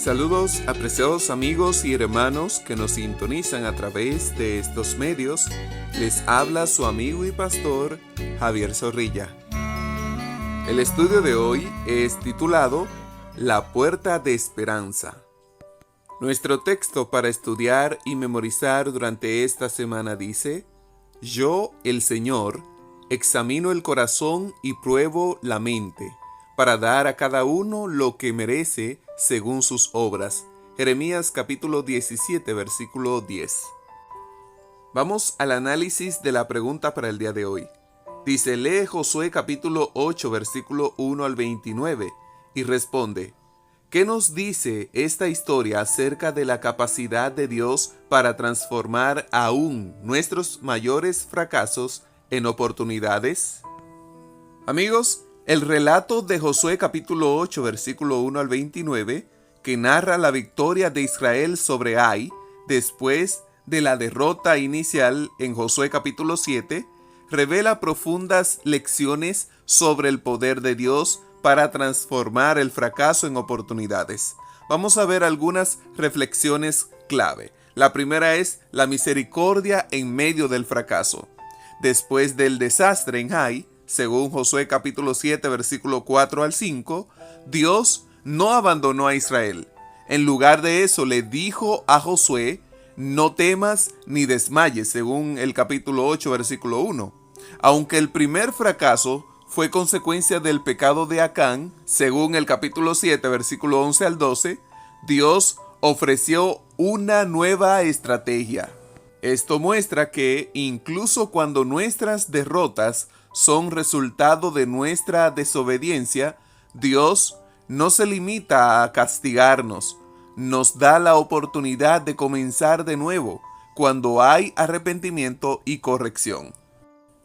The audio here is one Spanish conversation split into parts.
Saludos, apreciados amigos y hermanos que nos sintonizan a través de estos medios. Les habla su amigo y pastor Javier Zorrilla. El estudio de hoy es titulado La Puerta de Esperanza. Nuestro texto para estudiar y memorizar durante esta semana dice: Yo, el Señor, examino el corazón y pruebo la mente, para dar a cada uno lo que merece según sus obras. Jeremías capítulo 17, versículo 10. Vamos al análisis de la pregunta para el día de hoy. Dice: lee Josué capítulo 8, versículo 1 al 29 y responde: ¿qué nos dice esta historia acerca de la capacidad de Dios para transformar aún nuestros mayores fracasos en oportunidades? Amigos, el relato de Josué capítulo 8, versículo 1 al 29, que narra la victoria de Israel sobre Ai, después de la derrota inicial en Josué capítulo 7, revela profundas lecciones sobre el poder de Dios para transformar el fracaso en oportunidades. Vamos a ver algunas reflexiones clave. La primera es la misericordia en medio del fracaso. Después del desastre en Ai, según Josué capítulo 7, versículo 4 al 5, Dios no abandonó a Israel. En lugar de eso, le dijo a Josué: no temas ni desmayes, según el capítulo 8, versículo 1. Aunque el primer fracaso fue consecuencia del pecado de Acán, según el capítulo 7, versículo 11 al 12, Dios ofreció una nueva estrategia. Esto muestra que incluso cuando nuestras derrotas son resultado de nuestra desobediencia, Dios no se limita a castigarnos. Nos da la oportunidad de comenzar de nuevo cuando hay arrepentimiento y corrección.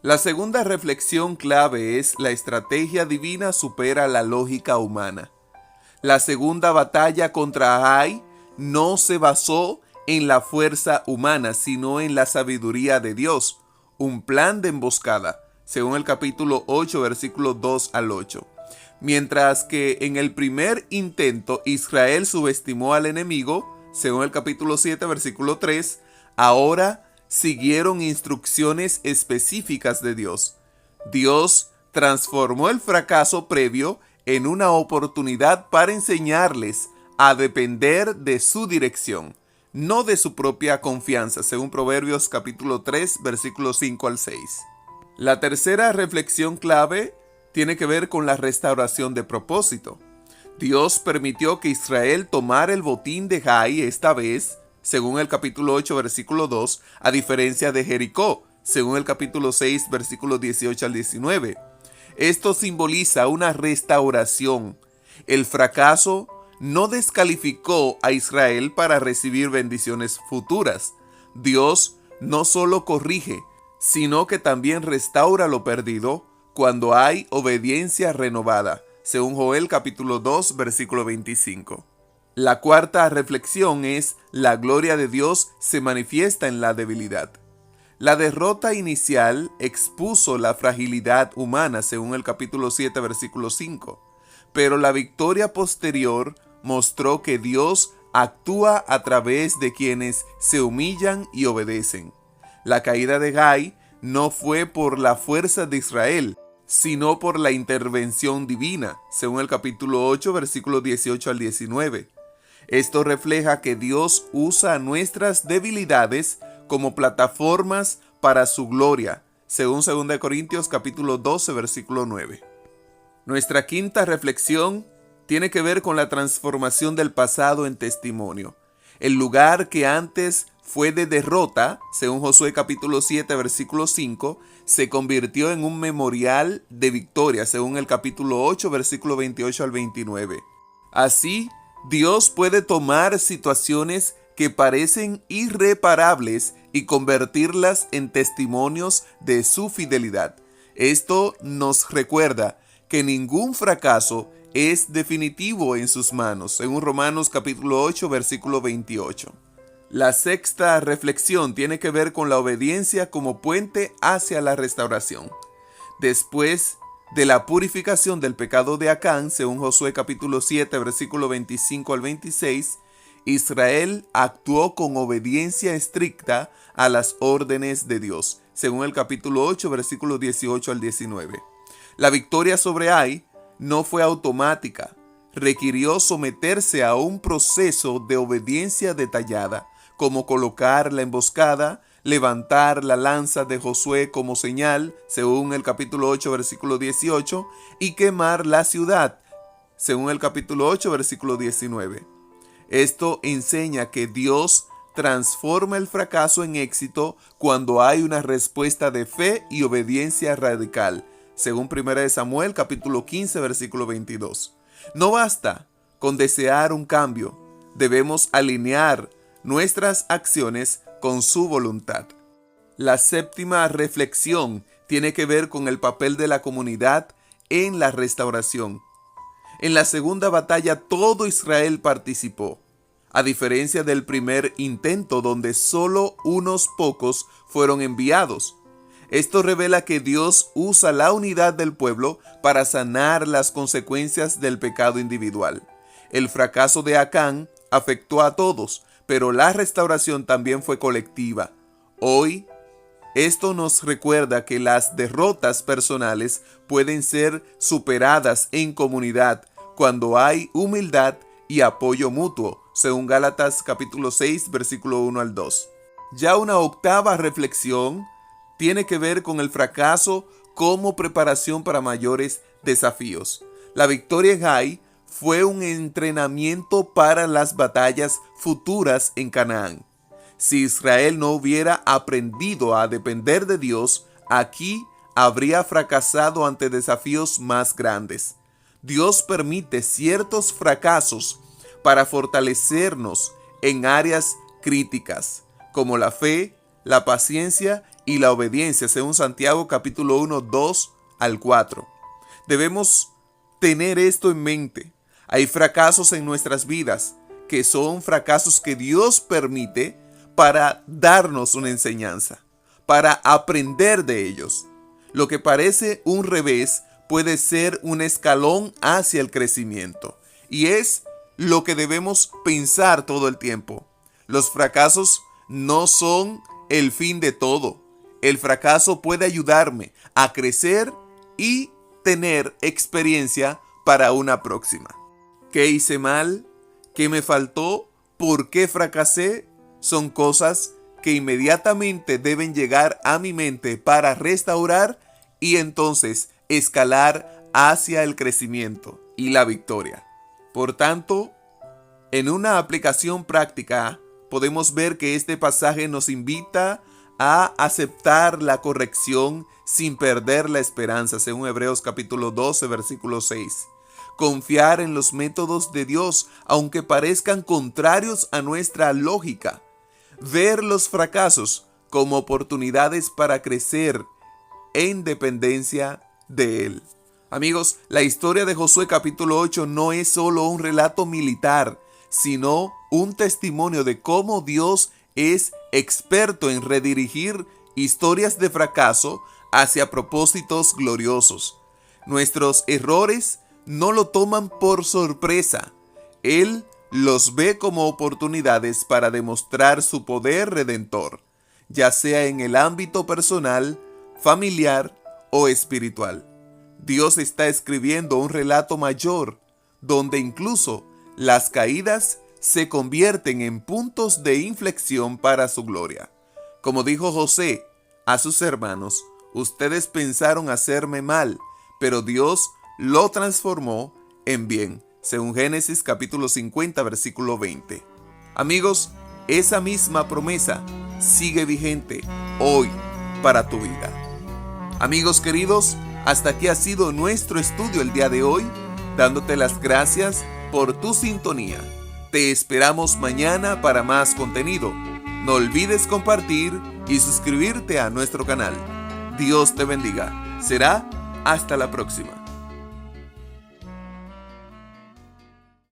La segunda reflexión clave es: la estrategia divina supera la lógica humana. La segunda batalla contra Ai no se basó en la fuerza humana, sino en la sabiduría de Dios, un plan de emboscada, según el capítulo 8, versículos 2 al 8. Mientras que en el primer intento Israel subestimó al enemigo, según el capítulo 7, versículo 3, ahora siguieron instrucciones específicas de Dios. Dios transformó el fracaso previo en una oportunidad para enseñarles a depender de su dirección, no de su propia confianza, según Proverbios capítulo 3, versículos 5 al 6. La tercera reflexión clave tiene que ver con la restauración de propósito. Dios permitió que Israel tomara el botín de Ai esta vez, según el capítulo 8, versículo 2, a diferencia de Jericó, según el capítulo 6, versículos 18 al 19. Esto simboliza una restauración. El fracaso no descalificó a Israel para recibir bendiciones futuras. Dios no solo corrige, sino que también restaura lo perdido cuando hay obediencia renovada, según Joel capítulo 2, versículo 25. La cuarta reflexión es: la gloria de Dios se manifiesta en la debilidad. La derrota inicial expuso la fragilidad humana, según el capítulo 7, versículo 5, pero la victoria posterior mostró que Dios actúa a través de quienes se humillan y obedecen. La caída de Ai no fue por la fuerza de Israel, sino por la intervención divina, según el capítulo 8, versículos 18 al 19. Esto refleja que Dios usa nuestras debilidades como plataformas para su gloria, según 2 Corintios capítulo 12, versículo 9. Nuestra quinta reflexión tiene que ver con la transformación del pasado en testimonio. El lugar que antes fue de derrota, según Josué capítulo 7, versículo 5, se convirtió en un memorial de victoria, según el capítulo 8, versículo 28 al 29. Así, Dios puede tomar situaciones que parecen irreparables y convertirlas en testimonios de su fidelidad. Esto nos recuerda que ningún fracaso es definitivo en sus manos, según Romanos capítulo 8, versículo 28. La sexta reflexión tiene que ver con la obediencia como puente hacia la restauración. Después de la purificación del pecado de Acán, según Josué capítulo 7, versículo 25 al 26, Israel actuó con obediencia estricta a las órdenes de Dios, según el capítulo 8, versículos 18 al 19. La victoria sobre Ai no fue automática, requirió someterse a un proceso de obediencia detallada, como colocar la emboscada, levantar la lanza de Josué como señal, según el capítulo 8, versículo 18, y quemar la ciudad, según el capítulo 8, versículo 19. Esto enseña que Dios transforma el fracaso en éxito cuando hay una respuesta de fe y obediencia radical, según 1 Samuel capítulo 15, versículo 22. No basta con desear un cambio, debemos alinear nuestras acciones con su voluntad. La séptima reflexión tiene que ver con el papel de la comunidad en la restauración. En la segunda batalla todo Israel participó, a diferencia del primer intento donde solo unos pocos fueron enviados. Esto revela que Dios usa la unidad del pueblo para sanar las consecuencias del pecado individual. El fracaso de Acán afectó a todos, pero la restauración también fue colectiva. Hoy, esto nos recuerda que las derrotas personales pueden ser superadas en comunidad cuando hay humildad y apoyo mutuo, según Gálatas capítulo 6, versículo 1 al 2. Ya una octava reflexión tiene que ver con el fracaso como preparación para mayores desafíos. La victoria en Ai fue un entrenamiento para las batallas futuras en Canaán. Si Israel no hubiera aprendido a depender de Dios, aquí habría fracasado ante desafíos más grandes. Dios permite ciertos fracasos para fortalecernos en áreas críticas, como la fe, la paciencia y la obediencia, según Santiago capítulo 1, 2 al 4. Debemos tener esto en mente. Hay fracasos en nuestras vidas que son fracasos que Dios permite para darnos una enseñanza, para aprender de ellos. Lo que parece un revés puede ser un escalón hacia el crecimiento, y es lo que debemos pensar todo el tiempo. Los fracasos no son el fin de todo. El fracaso puede ayudarme a crecer y tener experiencia para una próxima. ¿Qué hice mal? ¿Qué me faltó? ¿Por qué fracasé? Son cosas que inmediatamente deben llegar a mi mente para restaurar y entonces escalar hacia el crecimiento y la victoria. Por tanto, en una aplicación práctica, podemos ver que este pasaje nos invita a aceptar la corrección sin perder la esperanza, según Hebreos capítulo 12, versículo 6. Confiar en los métodos de Dios, aunque parezcan contrarios a nuestra lógica. Ver los fracasos como oportunidades para crecer en dependencia de Él. Amigos, la historia de Josué capítulo 8 no es solo un relato militar, sino un testimonio de cómo Dios es experto en redirigir historias de fracaso hacia propósitos gloriosos. Nuestros errores no lo toman por sorpresa. Él los ve como oportunidades para demostrar su poder redentor, ya sea en el ámbito personal, familiar o espiritual. Dios está escribiendo un relato mayor, donde incluso las caídas se convierten en puntos de inflexión para su gloria. Como dijo José a sus hermanos, ustedes pensaron hacerme mal, pero Dios lo transformó en bien, según Génesis capítulo 50, versículo 20. Amigos, esa misma promesa sigue vigente hoy para tu vida. Amigos queridos, hasta aquí ha sido nuestro estudio el día de hoy, dándote las gracias por tu sintonía. Te esperamos mañana para más contenido. No olvides compartir y suscribirte a nuestro canal. Dios te bendiga. Será hasta la próxima.